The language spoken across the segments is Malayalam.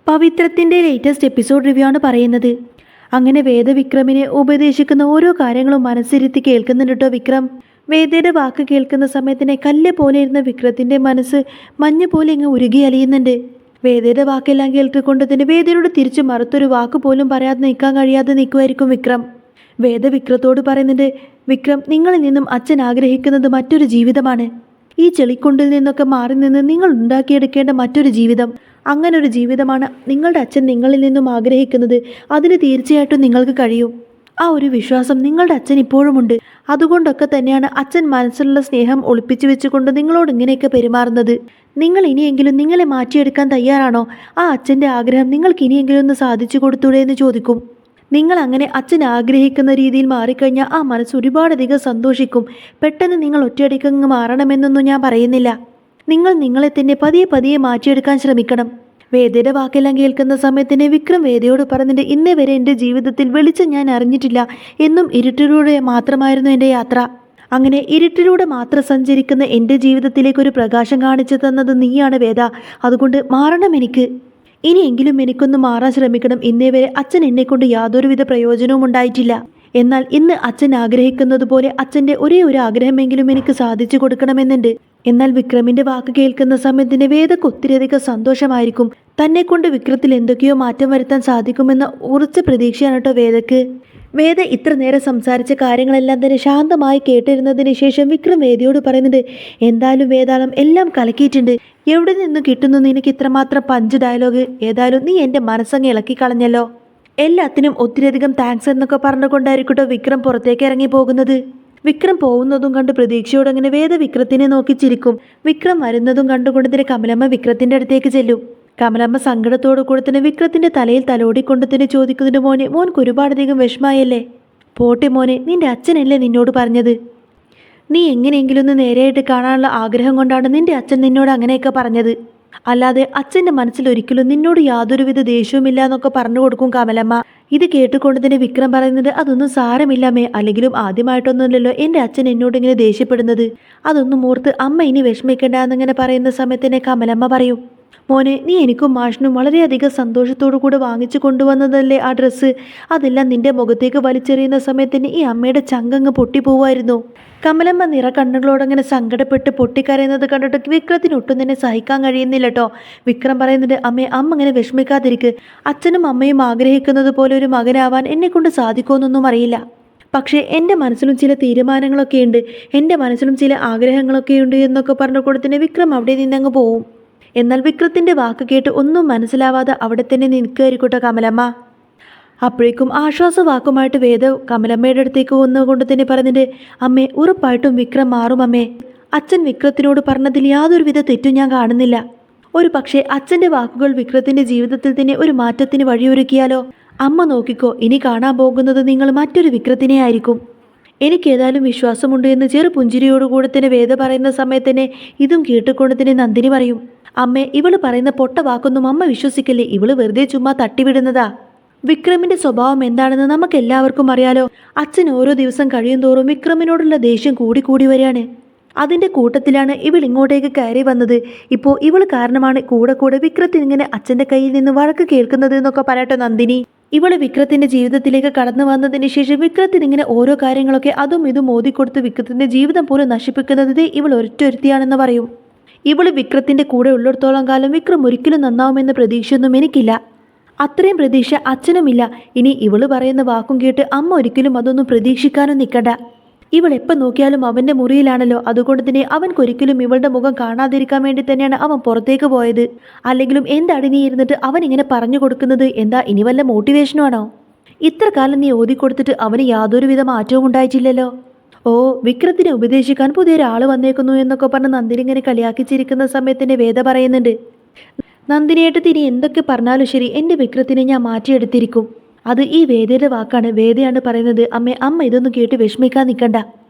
പവിത്രത്തിൻ്റെ ലേറ്റസ്റ്റ് എപ്പിസോഡ് റിവ്യൂ ആണ് പറയുന്നത്. അങ്ങനെ വേദവിക്രമിനെ ഉപദേശിക്കുന്ന ഓരോ കാര്യങ്ങളും മനസ്സിരുത്തി കേൾക്കുന്നുണ്ട് കേട്ടോ വിക്രം. വേദയുടെ വാക്ക് കേൾക്കുന്ന സമയത്തിനെ കല്ല് പോലെ ഇരുന്ന വിക്രത്തിൻ്റെ മനസ്സ് മഞ്ഞ് പോലെ ഇങ്ങ് ഉരുകി അലിയുന്നുണ്ട്. വേദയുടെ വാക്കെല്ലാം കേൾക്കൊണ്ട് തന്നെ വേദയോട് തിരിച്ചു മറുത്തൊരു വാക്ക് പോലും പറയാതെ നിൽക്കാൻ കഴിയാതെ നിൽക്കുമായിരിക്കും വിക്രം. വേദ വിക്രത്തോട് പറയുന്നുണ്ട്, വിക്രം, നിങ്ങളിൽ നിന്നും അച്ഛൻ ആഗ്രഹിക്കുന്നത് മറ്റൊരു ജീവിതമാണ്. ഈ ചെളിക്കുണ്ടിൽ നിന്നൊക്കെ മാറി നിന്ന് നിങ്ങൾ ഉണ്ടാക്കിയെടുക്കേണ്ട മറ്റൊരു ജീവിതം. അങ്ങനെ ഒരു ജീവിതമാണ് നിങ്ങളുടെ അച്ഛൻ നിങ്ങളിൽ നിന്നും ആഗ്രഹിക്കുന്നത്. അതിന് തീർച്ചയായിട്ടും നിങ്ങൾക്ക് കഴിയും. ആ ഒരു വിശ്വാസം നിങ്ങളുടെ അച്ഛൻ ഇപ്പോഴുമുണ്ട്. അതുകൊണ്ടൊക്കെ തന്നെയാണ് അച്ഛൻ മനസ്സിലുള്ള സ്നേഹം ഒളിപ്പിച്ചു വെച്ചുകൊണ്ട് നിങ്ങളോട് ഇങ്ങനെയൊക്കെ പെരുമാറുന്നത്. നിങ്ങൾ ഇനിയെങ്കിലും നിങ്ങളെ മാറ്റിയെടുക്കാൻ തയ്യാറാണോ? ആ അച്ഛൻ്റെ ആഗ്രഹം നിങ്ങൾക്ക് ഇനിയെങ്കിലും ഒന്ന് സാധിച്ചു കൊടുത്തൂടെ എന്ന് ചോദിക്കും. നിങ്ങൾ അങ്ങനെ അച്ഛൻ ആഗ്രഹിക്കുന്ന രീതിയിൽ മാറിക്കഴിഞ്ഞാൽ ആ മനസ്സ് ഒരുപാടധികം സന്തോഷിക്കും. പെട്ടെന്ന് നിങ്ങൾ ഒറ്റയടിക്കങ്ങ് മാറണമെന്നൊന്നും ഞാൻ പറയുന്നില്ല. നിങ്ങൾ നിങ്ങളെ തന്നെ പതിയെ പതിയെ മാറ്റിയെടുക്കാൻ ശ്രമിക്കണം. വേദയുടെ വാക്കെല്ലാം കേൾക്കുന്ന സമയത്തിന് വിക്രം വേദയോട് പറഞ്ഞിട്ട്, ഇന്നേ വരെ എൻ്റെ ജീവിതത്തിൽ വെളിച്ചം ഞാൻ അറിഞ്ഞിട്ടില്ല. എന്നും ഇരുട്ടിലൂടെ മാത്രമായിരുന്നു എൻ്റെ യാത്ര. അങ്ങനെ ഇരുട്ടിലൂടെ മാത്രം സഞ്ചരിക്കുന്ന എൻ്റെ ജീവിതത്തിലേക്ക് ഒരു പ്രകാശം കാണിച്ചു തന്നത് നീയാണ് വേദ. അതുകൊണ്ട് മാറണം എനിക്ക്. ഇനിയെങ്കിലും എനിക്കൊന്ന് മാറാൻ ശ്രമിക്കണം. ഇന്നേ വരെ അച്ഛൻ എന്നെക്കൊണ്ട് യാതൊരുവിധ പ്രയോജനവും ഉണ്ടായിട്ടില്ല. എന്നാൽ ഇന്ന് അച്ഛൻ ആഗ്രഹിക്കുന്നത് പോലെ അച്ഛൻ്റെ ഒരേ ഒരു ആഗ്രഹമെങ്കിലും എനിക്ക് സാധിച്ചു കൊടുക്കണമെന്നുണ്ട്. എന്നാൽ വിക്രമിൻ്റെ വാക്ക് കേൾക്കുന്ന സമയത്തിന് വേദക്ക് ഒത്തിരിയധികം സന്തോഷമായിരിക്കും. തന്നെ കൊണ്ട് വിക്രത്തിൽ എന്തൊക്കെയോ മാറ്റം വരുത്താൻ സാധിക്കുമെന്ന ഉറച്ച പ്രതീക്ഷയാണ് കേട്ടോ വേദക്ക്. വേദ ഇത്ര നേരം സംസാരിച്ച കാര്യങ്ങളെല്ലാം തന്നെ ശാന്തമായി കേട്ടിരുന്നതിന് ശേഷം വിക്രം വേദയോട് പറയുന്നുണ്ട്, എന്തായാലും വേദാളം എല്ലാം കലക്കിയിട്ടുണ്ട്. എവിടെ നിന്ന് കിട്ടുന്നു നിനക്ക് ഇത്രമാത്രം പഞ്ച് ഡയലോഗ്? ഏതായാലും നീ എൻ്റെ മനസ്സങ്ങ് ഇളക്കിക്കളഞ്ഞല്ലോ. എല്ലാത്തിനും ഒത്തിരിയധികം താങ്ക്സ് എന്നൊക്കെ പറഞ്ഞുകൊണ്ടായിരിക്കട്ടോ വിക്രം പുറത്തേക്ക് ഇറങ്ങി പോകുന്നത്. വിക്രം പോകുന്നതും കണ്ട് പ്രതീക്ഷയോടെ അങ്ങനെ വേദ വിക്രത്തിനെ നോക്കി ചിരിക്കും. വിക്രം വരുന്നതും കണ്ടുകൊണ്ട് തന്നെ കമലമ്മ വിക്രത്തിൻ്റെ അടുത്തേക്ക് ചെല്ലും. കമലമ്മ സങ്കടത്തോടു കൂടെ തന്നെ വിക്രത്തിൻ്റെ തലയിൽ തലോടിക്കൊണ്ട് തന്നെ ചോദിക്കുന്നതിന്, മോൻക്ക് ഒരുപാടധികം വിഷമായല്ലേ? പോട്ടെ മോനെ, നിന്റെ അച്ഛനല്ലേ നിന്നോട് പറഞ്ഞത്? നീ എങ്ങനെയെങ്കിലും ഒന്ന് നേരെയായിട്ട് കാണാനുള്ള ആഗ്രഹം കൊണ്ടാണ് നിന്റെ അച്ഛൻ നിന്നോട് അങ്ങനെയൊക്കെ പറഞ്ഞത്. അല്ലാതെ അച്ഛൻ്റെ മനസ്സിൽ ഒരിക്കലും നിന്നോട് യാതൊരുവിധ ദേഷ്യവുമില്ല എന്നൊക്കെ പറഞ്ഞു കൊടുക്കും കമലമ്മ. ഇത് കേട്ടുകൊണ്ട് തന്നെ വിക്രം പറയുന്നത്, അതൊന്നും സാരമില്ലമ്മേ. അല്ലെങ്കിലും ആദ്യമായിട്ടൊന്നുമില്ലല്ലോ എൻ്റെ അച്ഛൻ എന്നോട് ഇങ്ങനെ ദേഷ്യപ്പെടുന്നത്. അതൊന്നും ഓർത്ത് അമ്മ ഇനി വിഷമിക്കേണ്ട എന്നിങ്ങനെ പറയുന്ന സമയത്തന്നെ കമലമ്മ പറയും, മോനെ, നീ എനിക്കും മാഷിനും വളരെയധികം സന്തോഷത്തോടു കൂടെ വാങ്ങിച്ചു കൊണ്ടുവന്നതല്ലേ ആ ഡ്രസ്സ്? അതെല്ലാം നിന്റെ മുഖത്തേക്ക് വലിച്ചെറിയുന്ന സമയത്തിന് ഈ അമ്മയുടെ ചങ്കങ്ങ് പൊട്ടിപ്പോവായിരുന്നു. കമലമ്മ നിറകണ്ണുകളോടങ്ങനെ സങ്കടപ്പെട്ട് പൊട്ടിക്കരയുന്നത് കണ്ടിട്ട് വിക്രത്തിന് ഒട്ടും തന്നെ സഹിക്കാൻ കഴിയുന്നില്ല കേട്ടോ. വിക്രം പറയുന്നുണ്ട്, അമ്മ ഇങ്ങനെ വിഷമിക്കാതിരിക്ക്. അച്ഛനും അമ്മയും ആഗ്രഹിക്കുന്നത് പോലെ ഒരു മകനാവാൻ എന്നെക്കൊണ്ട് സാധിക്കുമെന്നൊന്നും അറിയില്ല. പക്ഷേ എൻ്റെ മനസ്സിലും ചില തീരുമാനങ്ങളൊക്കെ ഉണ്ട്, എൻ്റെ മനസ്സിലും ചില ആഗ്രഹങ്ങളൊക്കെ ഉണ്ട് എന്നൊക്കെ പറഞ്ഞുകൊണ്ട് തന്നെ വിക്രം അവിടെ നിന്നങ്ങ് പോവും. എന്നാൽ വിക്രത്തിൻ്റെ വാക്ക് കേട്ട് ഒന്നും മനസ്സിലാവാതെ അവിടെ തന്നെ നിൽക്കുകയായിരിക്കട്ടെ കമലമ്മ. അപ്പോഴേക്കും ആശ്വാസവാക്കുമായിട്ട് വേദ കമലമ്മയുടെ അടുത്തേക്ക് വന്നുകൊണ്ട് തന്നെ പറഞ്ഞിട്ട്, അമ്മേ, ഉറപ്പായിട്ടും വിക്രം മാറും അമ്മേ. അച്ഛൻ വിക്രത്തിനോട് പറഞ്ഞതിൽ യാതൊരുവിധ തെറ്റും ഞാൻ കാണുന്നില്ല. ഒരു പക്ഷേ അച്ഛൻ്റെ വാക്കുകൾ വിക്രത്തിൻ്റെ ജീവിതത്തിൽ തന്നെ ഒരു മാറ്റത്തിന് വഴിയൊരുക്കിയാലോ? അമ്മ നോക്കിക്കോ, ഇനി കാണാൻ പോകുന്നത് നിങ്ങൾ മറ്റൊരു വിക്രത്തിനെ ആയിരിക്കും. എനിക്കേതായാലും വിശ്വാസമുണ്ട് എന്ന് ചെറു പുഞ്ചിരിയോടുകൂടെ തന്നെ വേദ പറയുന്ന സമയത്തന്നെ ഇതും കേട്ടുകൊണ്ട് തന്നെ നന്ദിനി പറയും, അമ്മേ, ഇവള് പറയുന്ന പൊട്ട വാക്കൊന്നും അമ്മ വിശ്വസിക്കല്ലേ. ഇവള് വെറുതെ ചുമ്മാ തട്ടിവിടുന്നതാ. വിക്രമിൻ്റെ സ്വഭാവം എന്താണെന്ന് നമുക്ക് എല്ലാവർക്കും അറിയാലോ. അച്ഛൻ ഓരോ ദിവസം കഴിയും തോറും വിക്രമിനോടുള്ള ദേഷ്യം കൂടി വരികയാണ്. അതിൻ്റെ കൂട്ടത്തിലാണ് ഇവൾ ഇങ്ങോട്ടേക്ക് കയറി വന്നത്. ഇപ്പോൾ ഇവൾ കാരണമാണ് കൂടെ വിക്രത്തിന് ഇങ്ങനെ അച്ഛൻ്റെ കയ്യിൽ നിന്ന് വഴക്ക് കേൾക്കുന്നത് എന്നൊക്കെ പറയട്ടെ നന്ദിനി. ഇവള് വിക്രത്തിൻ്റെ ജീവിതത്തിലേക്ക് കടന്നു വന്നതിന് ശേഷം വിക്രത്തിന് ഇങ്ങനെ ഓരോ കാര്യങ്ങളൊക്കെ അതും ഇതും ഓതിക്കൊടുത്ത് വിക്രത്തിൻ്റെ ജീവിതം പോലും നശിപ്പിക്കുന്നത് ഇവൾ ഒരൊറ്റൊരുത്തിയാണെന്ന് പറയും. ഇവള് വിക്രത്തിൻ്റെ കൂടെ ഉള്ളിടത്തോളം കാലം വിക്രം ഒരിക്കലും നന്നാവുമെന്ന പ്രതീക്ഷയൊന്നും എനിക്കില്ല. അത്രയും പ്രതീക്ഷ അച്ഛനുമില്ല. ഇനി ഇവള് പറയുന്ന വാക്കും കേട്ട് അമ്മ ഒരിക്കലും അതൊന്നും പ്രതീക്ഷിക്കാനും നിൽക്കണ്ട. ഇവൾ എപ്പോൾ നോക്കിയാലും അവൻ്റെ മുറിയിലാണല്ലോ. അതുകൊണ്ട് തന്നെ അവൻക്കൊരിക്കലും ഇവളുടെ മുഖം കാണാതിരിക്കാൻ വേണ്ടി തന്നെയാണ് അവൻ പുറത്തേക്ക് പോയത്. അല്ലെങ്കിലും എന്താണ് നീ ഇരുന്നിട്ട് അവൻ ഇങ്ങനെ പറഞ്ഞു കൊടുക്കുന്നത്? എന്താ ഇനി വല്ല മോട്ടിവേഷനുമാണോ? ഇത്ര കാലം നീ ഓതിക്കൊടുത്തിട്ട് അവന് യാതൊരുവിധ മാറ്റവും ഉണ്ടായിട്ടില്ലല്ലോ. ഓ, വിക്രത്തിനെ ഉപദേശിക്കാൻ പുതിയൊരാൾ വന്നേക്കുന്നു എന്നൊക്കെ പറഞ്ഞ് നന്ദിനി ഇങ്ങനെ കളിയാക്കിച്ചിരിക്കുന്ന സമയത്തിൻ്റെ വേദ പറയുന്നുണ്ട്, നന്ദിനിയായിട്ട് തിരി എന്തൊക്കെ പറഞ്ഞാലും ശരി, എൻ്റെ വിക്രത്തിനെ ഞാൻ മാറ്റിയെടുത്തിരിക്കും. അത് ഈ വേദയുടെ വാക്കാണ്. വേദയാണ് പറയുന്നത്. അമ്മ ഇതൊന്നും കേട്ട് വിഷമിക്കാൻ നിൽക്കണ്ട,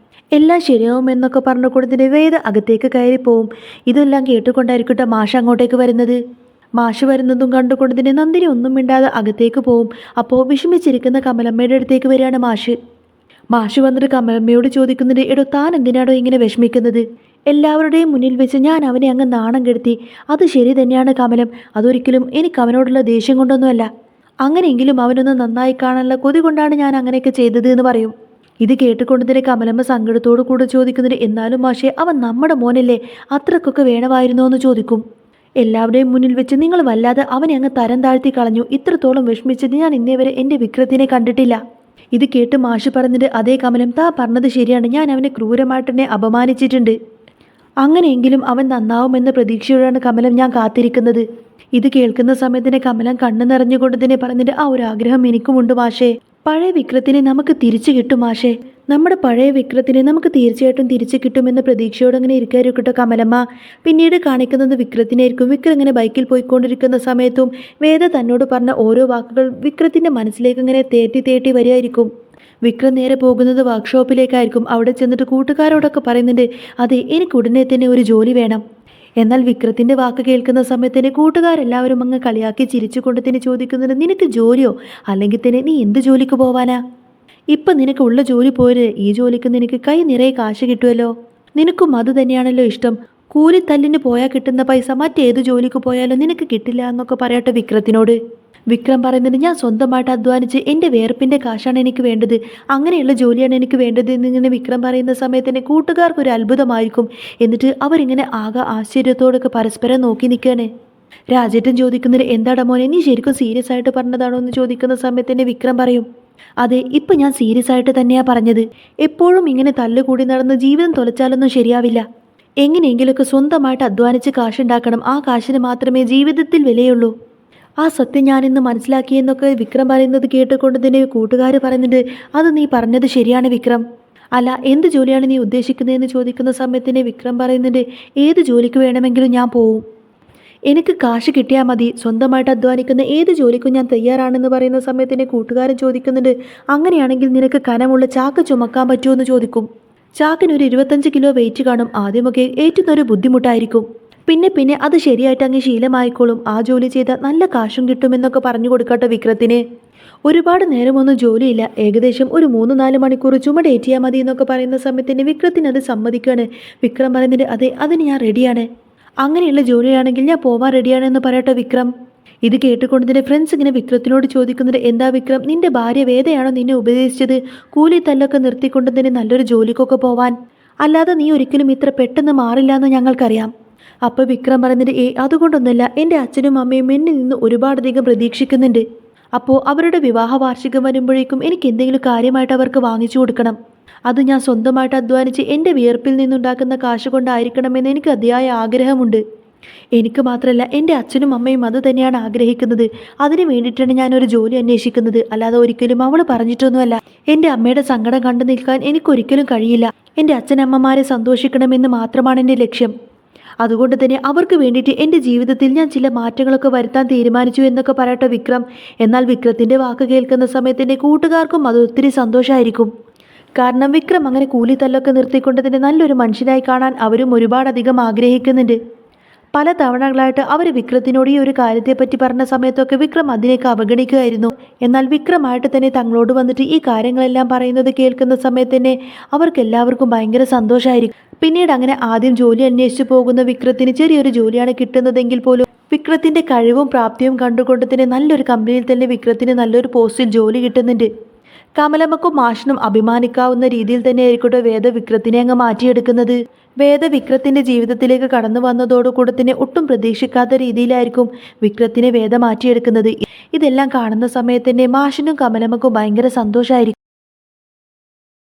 എല്ലാം ശരിയാവും എന്നൊക്കെ പറഞ്ഞു കൊടുത്തിട്ട് വേദ അകത്തേക്ക് കയറിപ്പോവും. ഇതെല്ലാം കേട്ടുകൊണ്ടായിരിക്കട്ടെ മാഷ് അങ്ങോട്ടേക്ക് വരുന്നത്. മാഷ് വരുന്നതും കണ്ടുകൊണ്ട് തന്നെ നന്ദിനി ഒന്നും മിണ്ടാതെ അകത്തേക്ക് പോവും. അപ്പോൾ വിഷമിച്ചിരിക്കുന്ന കമലമ്മയുടെ അടുത്തേക്ക് വരികയാണ് മാഷ്. മാഷ് വന്നിട്ട് കമലമ്മയോട് ചോദിക്കുന്നുണ്ട്, എടോ താൻ എന്തിനാടോ ഇങ്ങനെ വിഷമിക്കുന്നത്? എല്ലാവരുടെയും മുന്നിൽ വെച്ച് ഞാൻ അവനെ അങ്ങ് നാണം കെടുത്തി. അത് ശരി തന്നെയാണ് കമലം. അതൊരിക്കലും എനിക്ക് അവനോടുള്ള ദേഷ്യം കൊണ്ടൊന്നുമല്ല. അങ്ങനെയെങ്കിലും അവനൊന്ന് നന്നായി കാണാനുള്ള കൊതി കൊണ്ടാണ് ഞാൻ അങ്ങനെയൊക്കെ ചെയ്തത് എന്ന് പറയും. ഇത് കേട്ടുകൊണ്ട് തന്നെ കമലമ്മ സങ്കടത്തോടു കൂടെ ചോദിക്കുന്നുണ്ട്, എന്നാലും മാഷേ അവൻ നമ്മുടെ മോനല്ലേ, അത്രക്കൊക്കെ വേണമായിരുന്നോ എന്ന് ചോദിക്കും. എല്ലാവരുടെയും മുന്നിൽ വെച്ച് നിങ്ങൾ വല്ലാതെ അവനെ അങ്ങ് തരം താഴ്ത്തി കളഞ്ഞു. ഇത്രത്തോളം വിഷമിച്ചത് ഞാൻ ഇന്നേ വരെ എൻ്റെ വിക്രത്തിനെ കണ്ടിട്ടില്ല. ഇത് കേട്ട് മാഷ് പറഞ്ഞിട്ട്, അതേ കമലം, താ പറഞ്ഞത് ശരിയാണ്. ഞാൻ അവനെ ക്രൂരമായിട്ട് തന്നെ അപമാനിച്ചിട്ടുണ്ട്. അങ്ങനെയെങ്കിലും അവൻ നന്നാവുമെന്ന പ്രതീക്ഷയോടാണ് കമലം ഞാൻ കാത്തിരിക്കുന്നത്. ഇത് കേൾക്കുന്ന സമയത്തിന് കമലം കണ്ണു നിറഞ്ഞുകൊണ്ട് തന്നെ പറഞ്ഞിട്ട്, ആ ഒരു ആഗ്രഹം എനിക്കുമുണ്ട് മാഷേ. പഴയ വിക്രത്തിനെ നമുക്ക് തിരിച്ചു കിട്ടും മാഷേ. നമ്മുടെ പഴയ വിക്രത്തിനെ നമുക്ക് തീർച്ചയായിട്ടും തിരിച്ചു കിട്ടുമെന്ന പ്രതീക്ഷയോടെ അങ്ങനെ ഇരിക്കാതിരിക്കട്ടോ കമലമ്മ. പിന്നീട് കാണിക്കുന്നത് വിക്രത്തിനായിരിക്കും. വിക്രം ഇങ്ങനെ ബൈക്കിൽ പോയിക്കൊണ്ടിരിക്കുന്ന സമയത്തും വേദ തന്നോട് പറഞ്ഞ ഓരോ വാക്കുകൾ വിക്രത്തിൻ്റെ മനസ്സിലേക്ക് ഇങ്ങനെ തേട്ടി തേട്ടി വരികയായിരിക്കും. വിക്രം നേരെ പോകുന്നത് വർക്ക്ഷോപ്പിലേക്കായിരിക്കും. അവിടെ ചെന്നിട്ട് കൂട്ടുകാരോടൊക്കെ പറയുന്നുണ്ട്, അതെ എനിക്ക് ഉടനെ തന്നെ ഒരു ജോലി വേണം. എന്നാൽ വിക്രത്തിൻ്റെ വാക്ക് കേൾക്കുന്ന സമയത്തിന് കൂട്ടുകാരെല്ലാവരും അങ്ങ് കളിയാക്കി ചിരിച്ചുകൊണ്ട് തന്നെ ചോദിക്കുന്നുണ്ട്, നിനക്ക് ജോലിയോ? അല്ലെങ്കിൽ തന്നെ നീ എന്ത് ജോലിക്ക് പോവാനാ? ഇപ്പം നിനക്ക് ഉള്ള ജോലി പോര്. ഈ ജോലിക്ക് നിനക്ക് കൈ നിറയെ കാശ് കിട്ടുമല്ലോ. നിനക്കും അത് തന്നെയാണല്ലോ ഇഷ്ടം. കൂലിത്തല്ലിന് പോയാൽ കിട്ടുന്ന പൈസ മറ്റേത് ജോലിക്ക് പോയാലും നിനക്ക് കിട്ടില്ല എന്നൊക്കെ പറയട്ടെ വിക്രത്തിനോട്. വിക്രം പറയുന്നുണ്ട്, ഞാൻ സ്വന്തമായിട്ട് അധ്വാനിച്ച് എൻ്റെ വേർപ്പിൻ്റെ കാശാണ് എനിക്ക് വേണ്ടത്, അങ്ങനെയുള്ള ജോലിയാണ് എനിക്ക് വേണ്ടത് എന്നിങ്ങനെ വിക്രം പറയുന്ന സമയത്തിന് കൂട്ടുകാർക്കൊരു അത്ഭുതമായിരിക്കും. എന്നിട്ട് അവരിങ്ങനെ ആകെ ആശ്ചര്യത്തോടൊക്കെ പരസ്പരം നോക്കി നിൽക്കുകയാണ്. രാജേട്ടൻ ചോദിക്കുന്നത്, എന്താടാ മോനെ, നീ ശരിക്കും സീരിയസ് ആയിട്ട് പറഞ്ഞതാണോ എന്ന് ചോദിക്കുന്ന സമയത്തിന് വിക്രം പറയും, അതെ ഇപ്പം ഞാൻ സീരിയസ് ആയിട്ട് തന്നെയാണ് പറഞ്ഞത്. എപ്പോഴും ഇങ്ങനെ തല്ലുകൂടി നടന്ന് ജീവിതം തൊലച്ചാലൊന്നും ശരിയാവില്ല. എങ്ങനെയെങ്കിലുമൊക്കെ സ്വന്തമായിട്ട് അധ്വാനിച്ച് കാശുണ്ടാക്കണം. ആ കാശിന് മാത്രമേ ജീവിതത്തിൽ വിലയുള്ളൂ. ആ സത്യം ഞാനിന്ന് മനസ്സിലാക്കിയെന്നൊക്കെ വിക്രം പറയുന്നത് കേട്ടുകൊണ്ട് തന്നെ കൂട്ടുകാർ പറയുന്നുണ്ട്, അത് നീ പറഞ്ഞത് ശരിയാണ് വിക്രം. അല്ല, എന്ത് ജോലിയാണ് നീ ഉദ്ദേശിക്കുന്നതെന്ന് ചോദിക്കുന്ന സമയത്തിന് വിക്രം പറയുന്നുണ്ട്, ഏത് ജോലിക്ക് വേണമെങ്കിലും ഞാൻ പോവും. എനിക്ക് കാശ് കിട്ടിയാൽ മതി. സ്വന്തമായിട്ട് അധ്വാനിക്കുന്ന ഏത് ജോലിക്കും ഞാൻ തയ്യാറാണെന്ന് പറയുന്ന സമയത്തിന് കൂട്ടുകാരൻ ചോദിക്കുന്നുണ്ട്, അങ്ങനെയാണെങ്കിൽ നിനക്ക് കനമുള്ള ചാക്ക് ചുമക്കാൻ പറ്റുമോ എന്ന് ചോദിക്കും. ചാക്കിനൊരു 25 കിലോ വെയിറ്റ് കാണും. ആദ്യമൊക്കെ ഏറ്റുന്നൊരു ബുദ്ധിമുട്ടായിരിക്കും. പിന്നെ അത് ശരിയായിട്ട് അങ്ങ് ശീലമായിക്കോളും. ആ ജോലി ചെയ്താൽ നല്ല കാശും കിട്ടുമെന്നൊക്കെ പറഞ്ഞു കൊടുക്കട്ടെ വിക്രത്തിന്. ഒരുപാട് നേരമൊന്നും ജോലിയില്ല, ഏകദേശം ഒരു 3-4 മണിക്കൂർ ചുമടേറ്റിയാൽ മതി എന്നൊക്കെ പറയുന്ന സമയത്തിന് വിക്രത്തിന് അത് സമ്മതിക്കുകയാണ്. വിക്രം പറയുന്നുണ്ട്, അതെ അതിന് ഞാൻ റെഡിയാണ്. അങ്ങനെയുള്ള ജോലിയാണെങ്കിൽ ഞാൻ പോവാൻ റെഡിയാണെന്ന് പറയട്ടെ വിക്രം. ഇത് കേട്ടുകൊണ്ട് തന്നെ ഫ്രണ്ട്സ് ഇങ്ങനെ വിക്രത്തിനോട് ചോദിക്കുന്നത്, എന്താ വിക്രം, നിന്റെ ഭാര്യ വേദയാണോ നിന്നെ ഉപദേശിച്ചത് കൂലി തല്ലൊക്കെ നിർത്തിക്കൊണ്ട് തന്നെ നല്ലൊരു ജോലിക്കൊക്കെ പോവാൻ? അല്ലാതെ നീ ഒരിക്കലും ഇത്ര പെട്ടെന്ന് മാറില്ല എന്ന് ഞങ്ങൾക്കറിയാം. അപ്പോൾ വിക്രം പറയുന്നത്, അതുകൊണ്ടൊന്നുമല്ല, എൻ്റെ അച്ഛനും അമ്മയും എന്നിൽ നിന്ന് ഒരുപാടധികം പ്രതീക്ഷിക്കുന്നുണ്ട്. അപ്പോൾ അവരുടെ വിവാഹ വാർഷികം വരുമ്പോഴേക്കും എനിക്ക് എന്തെങ്കിലും കാര്യമായിട്ട് അവർക്ക് വാങ്ങിച്ചു കൊടുക്കണം. അത് ഞാൻ സ്വന്തമായിട്ട് അധ്വാനിച്ച് എൻ്റെ വിയർപ്പിൽ നിന്നുണ്ടാക്കുന്ന കാശ് കൊണ്ടായിരിക്കണമെന്ന് എനിക്ക് അതിയായ ആഗ്രഹമുണ്ട്. എനിക്ക് മാത്രമല്ല, എൻ്റെ അച്ഛനും അമ്മയും അത് തന്നെയാണ് ആഗ്രഹിക്കുന്നത്. അതിന് വേണ്ടിയിട്ടാണ് ഞാനൊരു ജോലി അന്വേഷിക്കുന്നത്. അല്ലാതെ ഒരിക്കലും അവൾ പറഞ്ഞിട്ടൊന്നുമല്ല. എൻ്റെ അമ്മയുടെ സങ്കടം കണ്ടു നിൽക്കാൻ എനിക്കൊരിക്കലും കഴിയില്ല. എൻ്റെ അച്ഛനമ്മമാരെ സന്തോഷിക്കണമെന്ന് മാത്രമാണ് എൻ്റെ ലക്ഷ്യം. അതുകൊണ്ട് തന്നെ അവർക്ക് വേണ്ടിയിട്ട് എൻ്റെ ജീവിതത്തിൽ ഞാൻ ചില മാറ്റങ്ങളൊക്കെ വരുത്താൻ തീരുമാനിച്ചു എന്നൊക്കെ പറയട്ടെ വിക്രം. എന്നാൽ വിക്രത്തിൻ്റെ വാക്ക് കേൾക്കുന്ന സമയത്തിൻ്റെ കൂട്ടുകാർക്കും അത് ഒത്തിരി സന്തോഷമായിരിക്കും. കാരണം വിക്രം അങ്ങനെ കൂലിത്തല്ലൊക്കെ നിർത്തിക്കൊണ്ട് തന്നെ നല്ലൊരു മനുഷ്യനായി കാണാൻ അവരും ഒരുപാടധികം ആഗ്രഹിക്കുന്നുണ്ട്. പല തവണകളായിട്ട് അവർ വിക്രത്തിനോട് ഈ ഒരു കാര്യത്തെപ്പറ്റി പറഞ്ഞ സമയത്തൊക്കെ വിക്രം അതിനേക്ക് അവഗണിക്കുകയായിരുന്നു. എന്നാൽ വിക്രമായിട്ട് തന്നെ തങ്ങളോട് വന്നിട്ട് ഈ കാര്യങ്ങളെല്ലാം പറയുന്നത് കേൾക്കുന്ന സമയത്ത് തന്നെ അവർക്കെല്ലാവർക്കും ഭയങ്കര സന്തോഷമായിരിക്കും. പിന്നീട് അങ്ങനെ ആദ്യം ജോലി അന്വേഷിച്ചു പോകുന്ന വിക്രത്തിന് ചെറിയൊരു ജോലിയാണ് കിട്ടുന്നതെങ്കിൽ പോലും വിക്രത്തിൻ്റെ കഴിവും പ്രാപ്തിയും കണ്ടുകൊണ്ട് തന്നെ നല്ലൊരു കമ്പനിയിൽ തന്നെ വിക്രത്തിന് നല്ലൊരു പോസ്റ്റിൽ ജോലി കിട്ടുന്നുണ്ട്. കമലമ്മക്കും മാഷിനും അഭിമാനിക്കാവുന്ന രീതിയിൽ തന്നെ ആയിരിക്കട്ടെ വേദ വിക്രത്തിനെ അങ്ങ് മാറ്റിയെടുക്കുന്നത്. വേദ വിക്രത്തിൻ്റെ ജീവിതത്തിലേക്ക് കടന്നു വന്നതോടുകൂടെ തന്നെ ഒട്ടും പ്രതീക്ഷിക്കാത്ത രീതിയിലായിരിക്കും വിക്രത്തിനെ വേദ മാറ്റിയെടുക്കുന്നത്. ഇതെല്ലാം കാണുന്ന സമയത്ത് തന്നെ മാഷിനും കമലമ്മക്കും ഭയങ്കര സന്തോഷമായിരിക്കും.